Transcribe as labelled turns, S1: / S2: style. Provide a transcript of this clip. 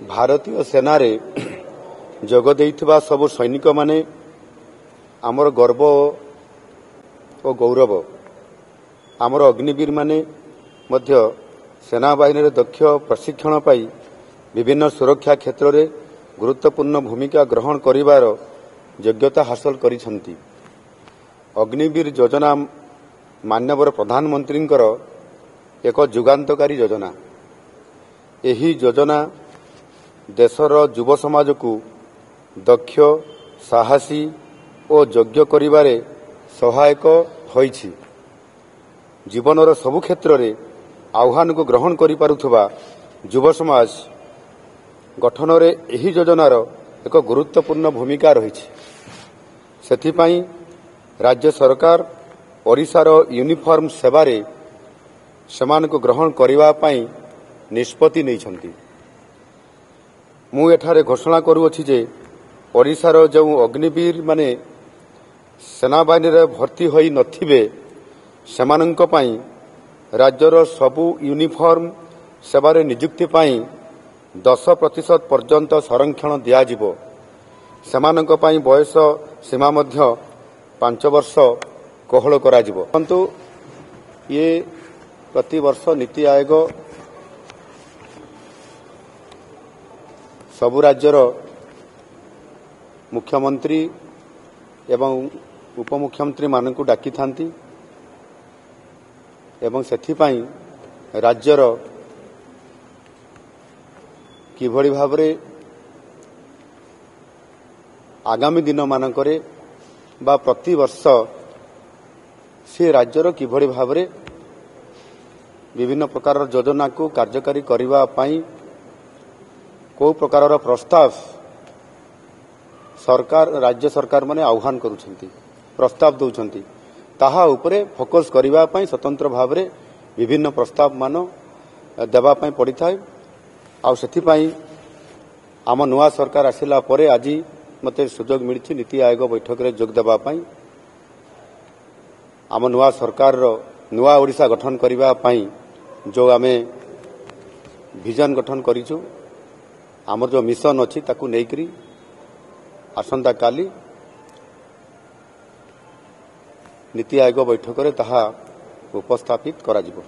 S1: भारतीय सेना जोग देइथिबा सब सैनिक माने आमर गर्व और गौरव। आमर अग्निवीर माने मध्य सेना बाहिनी दक्ष प्रशिक्षण पाई विभिन्न सुरक्षा क्षेत्र में गुरुत्वपूर्ण भूमिका ग्रहण करिवार योग्यता हासिल करिसंती। अग्निवीर योजना माननीय प्रधानमंत्री एक जुगान्तकारी योजना। एही योजना देशर युव समाज को दक्ष साहसी और योग्य करिवारे सहायक होइछि। जीवनर सबु क्षेत्र में आह्वान को ग्रहण करि पारुथबा युव समाज गठन रे एही योजनार एक गुरुत्वपूर्ण भूमिका रहिछि। सेथिपाई राज्य सरकार ओडिशार यूनिफॉर्म सेवारे समान को ग्रहण करिवा पाई निष्पत्ति नैछंती। मु एठारे घोषणा करूअछि जे ओडिशार जो अग्निवीर माने सेना बाहिनी रे भर्ती होई नथिबे सेमानंक पाई राज्यर सबु यूनिफॉर्म सेवारे नियुक्ति पाई 10% पर्यंत संरक्षण दियाजिबो। सेमानंक पाई बयस सीमा मध्य 5 वर्ष कोहल कराजिबो। परंतु ये प्रति वर्ष नीति आयोग सबु राज्यर मुख्यमंत्री एवं उपमुख्यमंत्री मानकु डाकी थांती एवं सेथिपाई राज्यर किभଳି भाबरे आगामी दिन मानकरे बा प्रति वर्ष से राज्यर किभଳି भाबरे विभिन्न प्रकार योजना को कार्यकारी करिवा पाई को प्रकार प्रस्ताव सरकार राज्य सरकार माने आह्वान करुछंती प्रस्ताव दउछंती ताहा उपरे फोकस करिवा पाई स्वतंत्र भाबरे विभिन्न प्रस्ताव मान देबा पाई पड़ी थाए। आ सेथि पाई आम नुआ सरकार आसिला परे आज मते सुजोग मिलछि नीति आयोग बैठक रे जोग देबा पाई। आम नुआ सरकार रो नुआ ओडिशा गठन करिवा पाई जो आमे विजन गठन करिछु आमर जो मिशन अछि ताकू नेकरी आसंता काली नीति आयोग बैठक रे ताहा उपस्थापित करा जिवो।